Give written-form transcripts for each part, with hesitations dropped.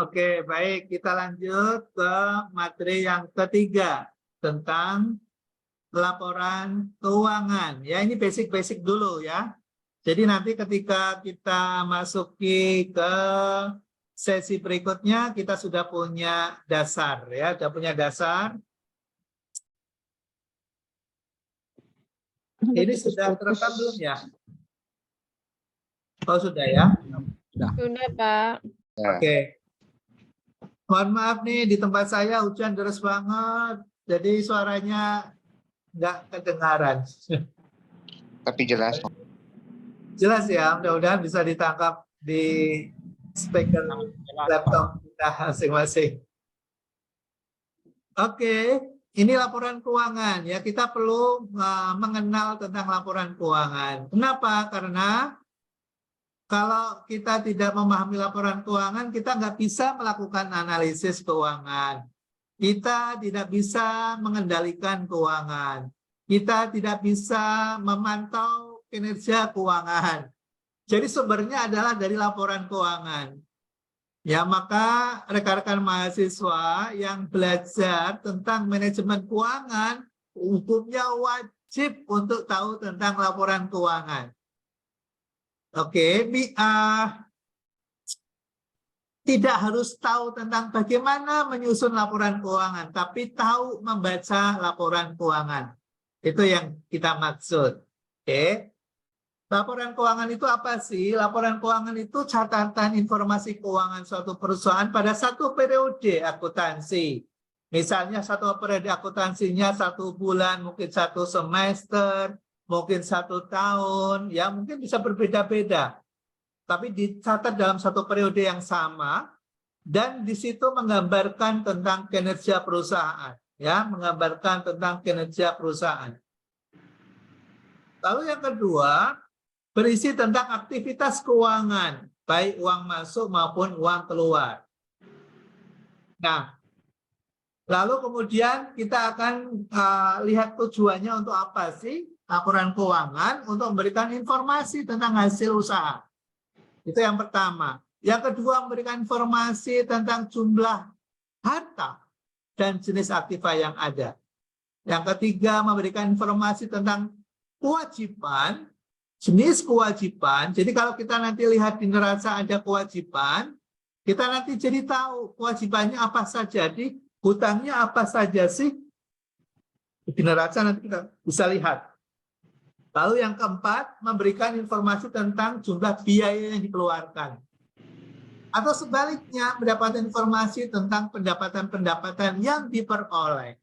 Oke, baik. Kita lanjut ke materi yang ketiga tentang laporan keuangan. Ya, ini basic-basic dulu ya. Jadi nanti ketika kita masuki ke sesi berikutnya, kita sudah punya dasar ya, sudah punya dasar. Ini sudah terekam belum ya? Oh, sudah ya? Sudah, Pak. Oke. Mohon maaf nih, di tempat saya hujan deras banget. Jadi suaranya nggak kedengaran. Tapi jelas. Jelas ya, mudah-mudahan bisa ditangkap di speaker laptop kita masing-masing. Oke, ini laporan keuangan ya. Kita perlu mengenal tentang laporan keuangan. Kenapa? Karena kalau kita tidak memahami laporan keuangan, kita nggak bisa melakukan analisis keuangan. Kita tidak bisa mengendalikan keuangan. Kita tidak bisa memantau kinerja keuangan. Jadi sumbernya adalah dari laporan keuangan. Ya, maka rekan-rekan mahasiswa yang belajar tentang manajemen keuangan, hukumnya wajib untuk tahu tentang laporan keuangan. Oke, tidak harus tahu tentang bagaimana menyusun laporan keuangan, tapi tahu membaca laporan keuangan. Itu yang kita maksud. Oke. Laporan keuangan itu apa sih? Laporan keuangan itu catatan informasi keuangan suatu perusahaan pada satu periode akuntansi. Misalnya satu periode akuntansinya 1 bulan, mungkin 1 semester, mungkin 1 tahun, ya mungkin bisa berbeda-beda. Tapi dicatat dalam satu periode yang sama dan di situ menggambarkan tentang kinerja perusahaan, ya, menggambarkan tentang kinerja perusahaan. Lalu yang kedua, berisi tentang aktivitas keuangan, baik uang masuk maupun uang keluar. Nah, lalu kemudian kita akan lihat tujuannya untuk apa sih laporan keuangan, untuk memberikan informasi tentang hasil usaha. Itu yang pertama. Yang kedua, memberikan informasi tentang jumlah harta dan jenis aktiva yang ada. Yang ketiga, memberikan informasi tentang kewajiban, jenis kewajiban. Jadi kalau kita nanti lihat di neraca ada kewajiban, kita nanti jadi tahu kewajibannya apa saja, di hutangnya apa saja sih. Di neraca nanti kita bisa lihat. Lalu yang keempat, memberikan informasi tentang jumlah biaya yang dikeluarkan. Atau sebaliknya, mendapatkan informasi tentang pendapatan-pendapatan yang diperoleh.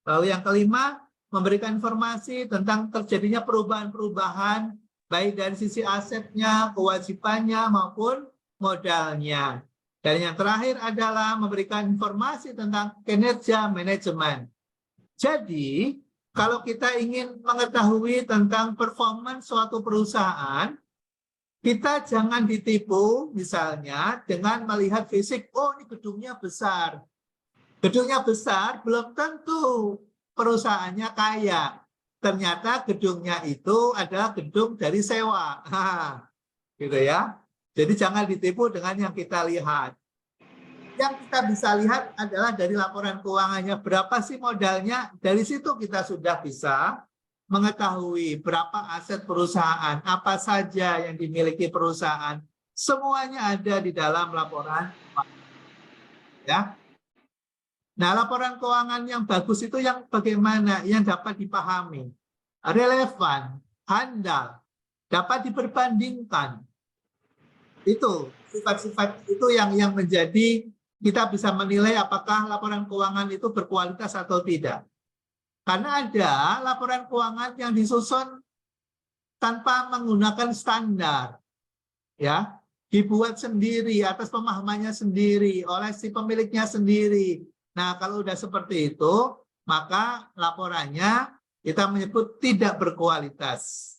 Lalu yang kelima, memberikan informasi tentang terjadinya perubahan-perubahan, baik dari sisi asetnya, kewajibannya, maupun modalnya. Dan yang terakhir adalah memberikan informasi tentang kinerja manajemen. Jadi, kalau kita ingin mengetahui tentang performance suatu perusahaan, kita jangan ditipu misalnya dengan melihat fisik, oh ini gedungnya besar. Gedungnya besar belum tentu perusahaannya kaya. Ternyata gedungnya itu adalah gedung dari sewa. Gitu ya. Jadi jangan ditipu dengan yang kita lihat. Yang kita bisa lihat adalah dari laporan keuangannya, berapa sih modalnya, dari situ kita sudah bisa mengetahui berapa aset perusahaan, apa saja yang dimiliki perusahaan, semuanya ada di dalam laporan keuangan. Ya. Nah, laporan keuangan yang bagus itu yang bagaimana, yang dapat dipahami, relevan, handal, dapat diperbandingkan. Itu sifat-sifat itu yang menjadi kita bisa menilai apakah laporan keuangan itu berkualitas atau tidak. Karena ada laporan keuangan yang disusun tanpa menggunakan standar, ya, dibuat sendiri atas pemahamannya sendiri oleh si pemiliknya sendiri. Nah, kalau udah seperti itu, maka laporannya kita menyebut tidak berkualitas.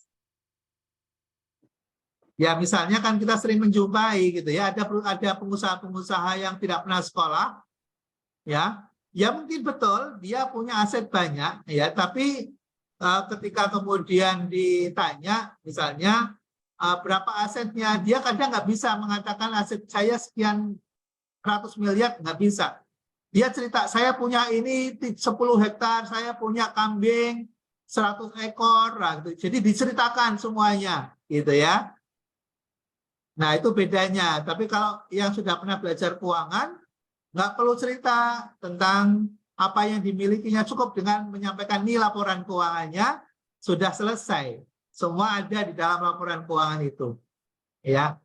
Ya, misalnya kan kita sering menjumpai gitu ya, ada pengusaha-pengusaha yang tidak pernah sekolah, ya mungkin betul dia punya aset banyak, ya, tapi ketika kemudian ditanya, misalnya berapa asetnya, dia kadang nggak bisa mengatakan aset saya sekian 100 miliar nggak bisa. Dia cerita, saya punya ini 10 hektar, saya punya kambing 100 ekor, nah, gitu. Jadi diceritakan semuanya, gitu ya. Nah itu bedanya. Tapi kalau yang sudah pernah belajar keuangan, nggak perlu cerita tentang apa yang dimilikinya, cukup dengan menyampaikan ini laporan keuangannya, sudah selesai. Semua ada di dalam laporan keuangan itu, ya.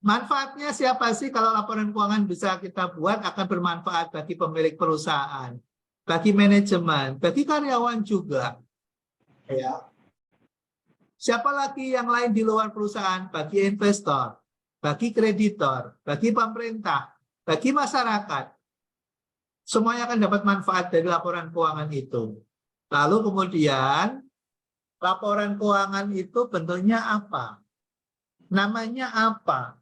Manfaatnya siapa sih kalau laporan keuangan bisa kita buat akan bermanfaat bagi pemilik perusahaan, bagi manajemen, bagi karyawan juga. Ya. Siapa lagi yang lain di luar perusahaan? Bagi investor, bagi kreditor, bagi pemerintah, bagi masyarakat. Semuanya akan dapat manfaat dari laporan keuangan itu. Lalu kemudian laporan keuangan itu bentuknya apa? Namanya apa?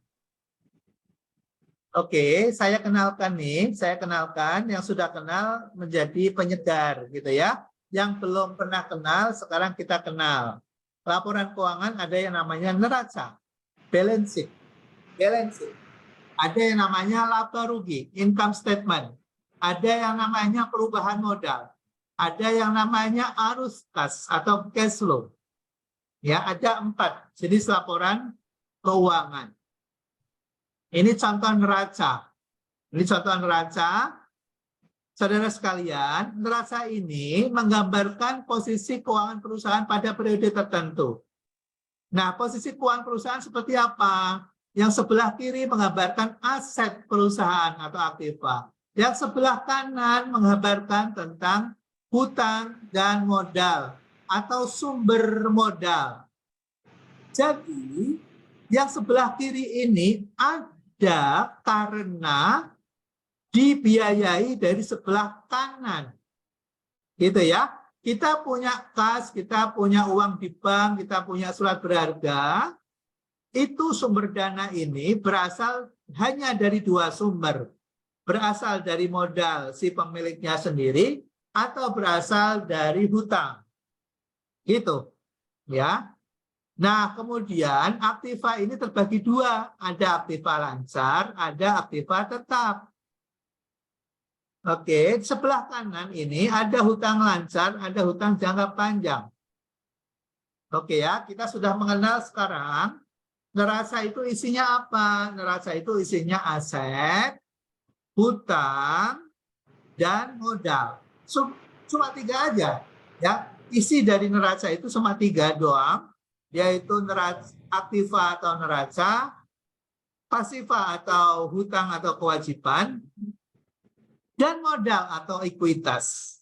Oke, saya kenalkan nih, saya kenalkan yang sudah kenal menjadi penyegar gitu ya. Yang belum pernah kenal, sekarang kita kenal. Laporan keuangan ada yang namanya neraca, balance sheet, balance sheet. Ada yang namanya laba rugi, income statement. Ada yang namanya perubahan modal. Ada yang namanya arus kas atau cash flow. Ya, ada 4 jenis laporan keuangan. Ini contoh neraca. Ini contoh neraca. Saudara sekalian, neraca ini menggambarkan posisi keuangan perusahaan pada periode tertentu. Nah, posisi keuangan perusahaan seperti apa? Yang sebelah kiri menggambarkan aset perusahaan atau aktiva. Yang sebelah kanan menggambarkan tentang hutang dan modal atau sumber modal. Jadi, yang sebelah kiri ini ada karena dibiayai dari sebelah kanan. Gitu ya. Kita punya kas, kita punya uang di bank, kita punya surat berharga. Itu sumber dana ini berasal hanya dari 2 sumber. Berasal dari modal si pemiliknya sendiri atau berasal dari hutang. Gitu. Ya. Nah, kemudian aktiva ini terbagi 2. Ada aktiva lancar, ada aktiva tetap. Oke, sebelah kanan ini ada hutang lancar, ada hutang jangka panjang. Oke ya, kita sudah mengenal sekarang neraca itu isinya apa? Neraca itu isinya aset, hutang, dan modal. Cuma 3 aja. Ya, isi dari neraca itu cuma 3 doang. Yaitu neraca aktiva atau neraca, pasiva atau hutang atau kewajiban, dan modal atau ekuitas.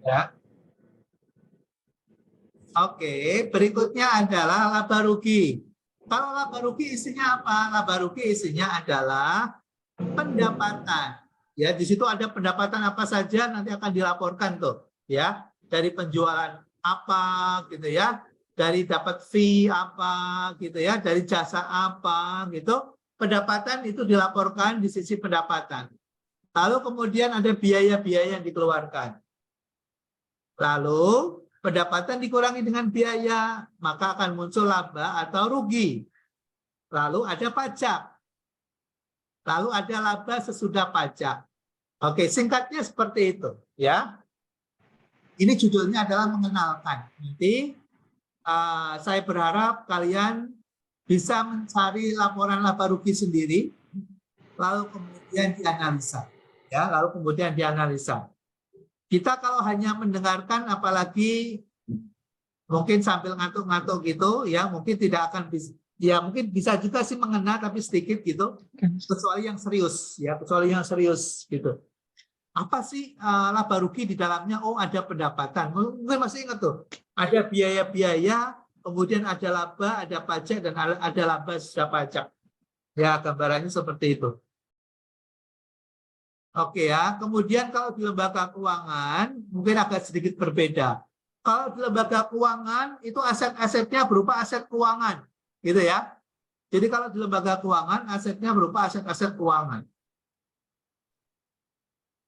Ya. Oke, berikutnya adalah laba rugi. Kalau laba rugi isinya apa? Laba rugi isinya adalah pendapatan. Ya, di situ ada pendapatan apa saja nanti akan dilaporkan tuh, ya. Dari penjualan apa gitu ya. Dari dapat fee apa gitu ya, dari jasa apa gitu, pendapatan itu dilaporkan di sisi pendapatan. Lalu kemudian ada biaya-biaya yang dikeluarkan. Lalu pendapatan dikurangi dengan biaya, maka akan muncul laba atau rugi. Lalu ada pajak. Lalu ada laba sesudah pajak. Oke, singkatnya seperti itu ya. Ini judulnya adalah mengenalkan. Nanti saya berharap kalian bisa mencari laporan laba rugi sendiri, lalu kemudian dianalisa. Ya, lalu kemudian dianalisa. Kita kalau hanya mendengarkan, apalagi mungkin sambil ngantuk-ngantuk gitu, ya mungkin tidak akan bisa. Ya mungkin bisa juga sih mengena, tapi sedikit gitu. Kecuali yang serius, ya kecuali yang serius gitu. Apa sih laba rugi di dalamnya? Oh, ada pendapatan. Mungkin masih ingat tuh. Ada biaya-biaya, kemudian ada laba, ada pajak, dan ada laba sesudah pajak. Ya, gambarannya seperti itu. Oke ya. Kemudian kalau di lembaga keuangan, mungkin agak sedikit berbeda. Kalau di lembaga keuangan, itu aset-asetnya berupa aset keuangan. Gitu ya. Jadi kalau di lembaga keuangan, asetnya berupa aset-aset keuangan.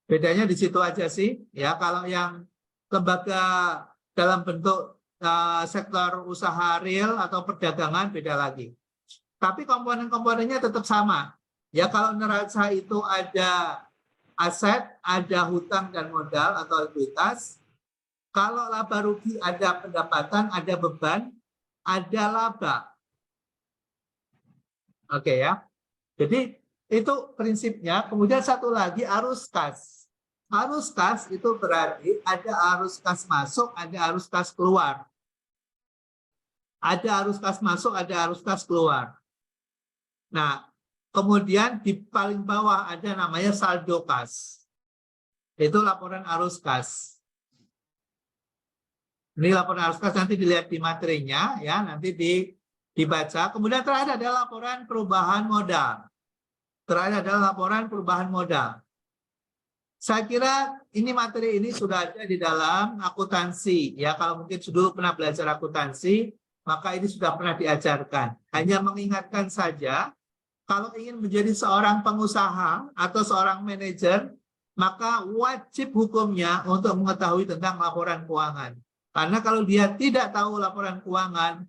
Bedanya di situ aja sih, ya. Kalau yang lembaga dalam bentuk sektor usaha real atau perdagangan beda lagi. Tapi komponen-komponennya tetap sama, Ya, kalau neraca itu ada aset, ada hutang dan modal atau ekuitas. Kalau laba rugi ada pendapatan, ada beban, ada laba. Oke ya. Jadi itu prinsipnya. Kemudian satu lagi arus kas. Arus kas itu berarti ada arus kas masuk, ada arus kas keluar. Ada arus kas masuk, ada arus kas keluar. Nah, kemudian di paling bawah ada namanya saldo kas. Itu laporan arus kas. Ini laporan arus kas nanti dilihat di materinya, ya, nanti dibaca. Kemudian terakhir adalah laporan perubahan modal. Terakhir adalah laporan perubahan modal. Saya kira ini materi ini sudah ada di dalam akuntansi. Ya, kalau mungkin dulu pernah belajar akuntansi, maka ini sudah pernah diajarkan. Hanya mengingatkan saja, kalau ingin menjadi seorang pengusaha atau seorang manajer, maka wajib hukumnya untuk mengetahui tentang laporan keuangan. Karena kalau dia tidak tahu laporan keuangan,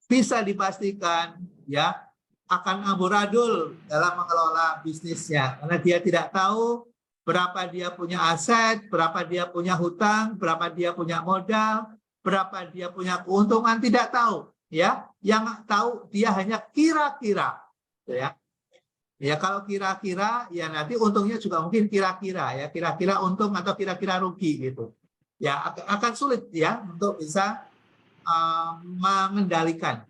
bisa dipastikan ya akan amburadul dalam mengelola bisnisnya. Karena dia tidak tahu berapa dia punya aset, berapa dia punya hutang, berapa dia punya modal, berapa dia punya keuntungan, tidak tahu. Ya, yang tahu dia hanya kira-kira. Ya. Ya, kalau kira-kira, ya nanti untungnya juga mungkin kira-kira, ya kira-kira untung atau kira-kira rugi gitu. Ya, akan sulit ya untuk bisa mengendalikan.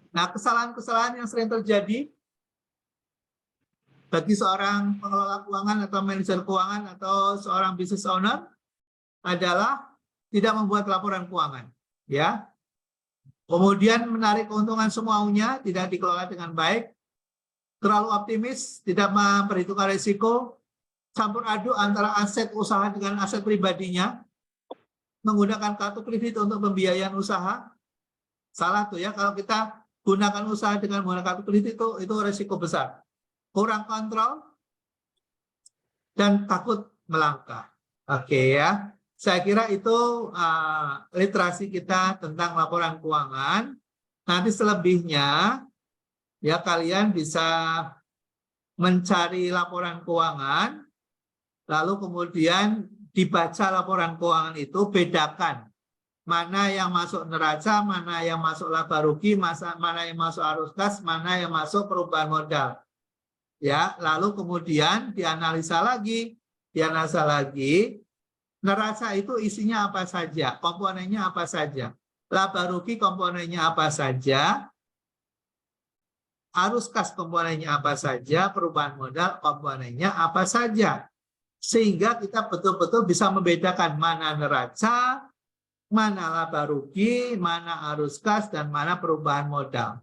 Nah, kesalahan-kesalahan yang sering terjadi bagi seorang pengelola keuangan atau manajer keuangan atau seorang business owner adalah tidak membuat laporan keuangan, ya. Kemudian menarik keuntungan semaunya, tidak dikelola dengan baik, terlalu optimis, tidak memperhitungkan risiko, campur aduk antara aset usaha dengan aset pribadinya, menggunakan kartu kredit untuk pembiayaan usaha. Salah tuh ya, kalau kita gunakan usaha dengan menggunakan kartu kredit itu risiko besar. Kurang kontrol dan takut melangkah. Oke ya, saya kira itu literasi kita tentang laporan keuangan. Nanti selebihnya ya kalian bisa mencari laporan keuangan, lalu kemudian dibaca laporan keuangan itu, bedakan mana yang masuk neraca, mana yang masuk laba rugi, mana yang masuk arus kas, mana yang masuk perubahan modal. Ya, lalu kemudian dianalisa lagi, neraca itu isinya apa saja, komponennya apa saja, laba rugi komponennya apa saja, arus kas komponennya apa saja, perubahan modal komponennya apa saja. Sehingga kita betul-betul bisa membedakan mana neraca, mana laba rugi, mana arus kas, dan mana perubahan modal.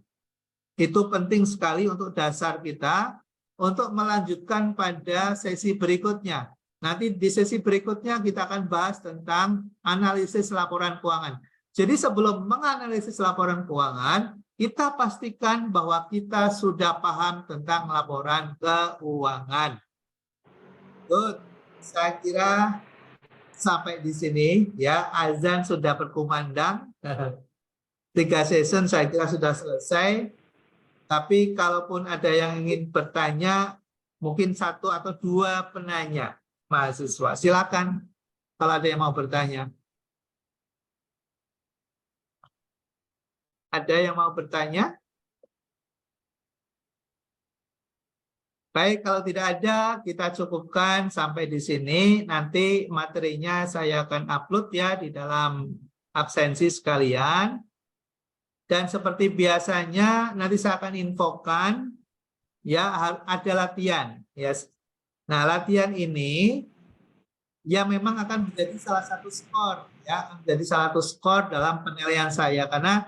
Itu penting sekali untuk dasar kita untuk melanjutkan pada sesi berikutnya. Nanti di sesi berikutnya kita akan bahas tentang analisis laporan keuangan. Jadi sebelum menganalisis laporan keuangan, kita pastikan bahwa kita sudah paham tentang laporan keuangan. Good. Saya kira sampai di sini ya, azan sudah berkumandang. 3 session saya kira sudah selesai. Tapi kalaupun ada yang ingin bertanya, mungkin 1 atau 2 penanya mahasiswa. Silakan kalau ada yang mau bertanya. Ada yang mau bertanya? Baik, kalau tidak ada, kita cukupkan sampai di sini. Nanti materinya saya akan upload ya di dalam absensi sekalian. Dan seperti biasanya, nanti saya akan infokan, ya ada latihan. Ya. Nah, latihan ini ya memang akan menjadi salah satu skor, ya, menjadi salah satu skor dalam penilaian saya. Karena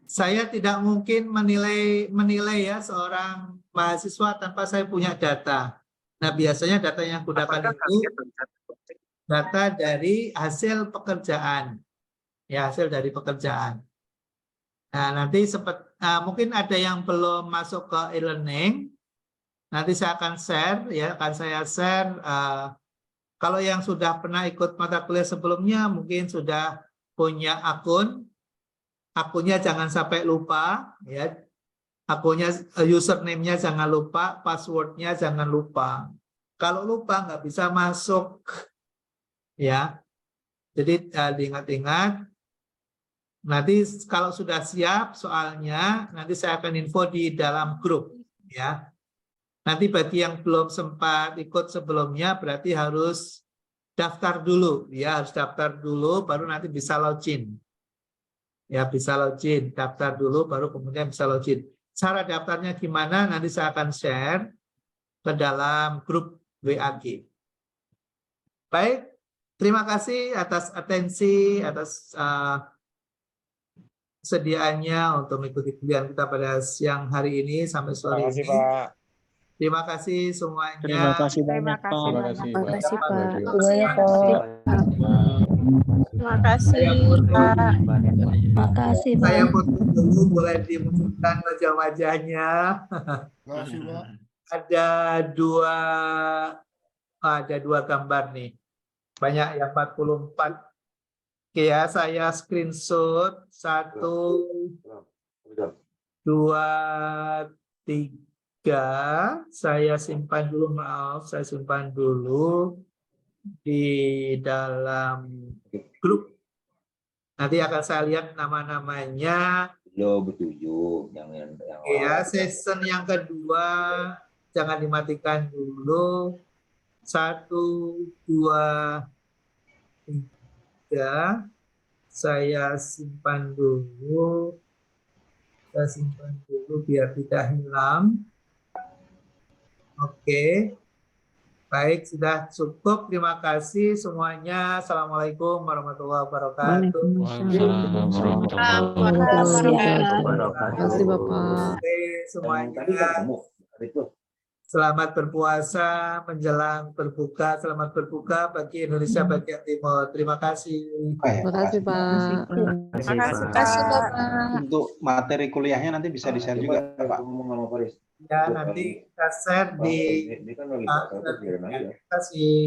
saya tidak mungkin menilai ya seorang mahasiswa tanpa saya punya data. Nah, biasanya data yang gunakan itu data dari hasil pekerjaan. Ya, hasil dari pekerjaan. Nah, nanti mungkin ada yang belum masuk ke e-learning. Nanti saya akan share, ya, akan saya share. Kalau yang sudah pernah ikut mata kuliah sebelumnya, mungkin sudah punya akun. Akunnya jangan sampai lupa, ya. akunnya, username-nya jangan lupa, password-nya jangan lupa. Kalau lupa nggak bisa masuk, ya. Jadi diingat-ingat. Nanti kalau sudah siap soalnya, nanti saya akan info di dalam grup, ya. Nanti bagi yang belum sempat ikut sebelumnya, berarti harus daftar dulu, ya, harus daftar dulu, baru nanti bisa login. Ya, bisa login, daftar dulu, baru kemudian bisa login. Cara daftarnya gimana? Nanti saya akan share ke dalam grup WAG. Baik, terima kasih atas atensi, atas kesediaannya untuk mengikuti kuliah kita pada siang hari ini sampai sore ini. Terima kasih semuanya. Terima kasih Terima banyak, Pak. kasih Terima banyak. kasih, Terima Pak. kasih, Pak. Iya, Pak. Terima kasih, Pak. Terima kasih, Saya Pak. foto dulu, boleh dimunculkan wajah-wajahnya. Ada dua gambar nih. Banyak yang 44. Oke ya, saya screenshot 1, 2, 3. Saya simpan dulu, maaf, saya simpan dulu di dalam grup. Nanti akan saya lihat nama-namanya. Ya, season yang kedua jangan dimatikan dulu. 1, 2, 3. Saya simpan dulu. Saya simpan dulu biar tidak hilang. Oke. Baik, sudah cukup. Terima kasih semuanya. Assalamualaikum warahmatullahi wabarakatuh. Waalaikumsalam Terima kasih, Bapak. Oke, semuanya. Selamat berpuasa menjelang berbuka. Selamat berbuka bagi Indonesia bagian timur. Terima kasih. Terima kasih, Pak. Terima kasih, Bapak. Untuk materi kuliahnya nanti bisa di-share juga, Pak. Ya, nanti kita share di. Terima kasih.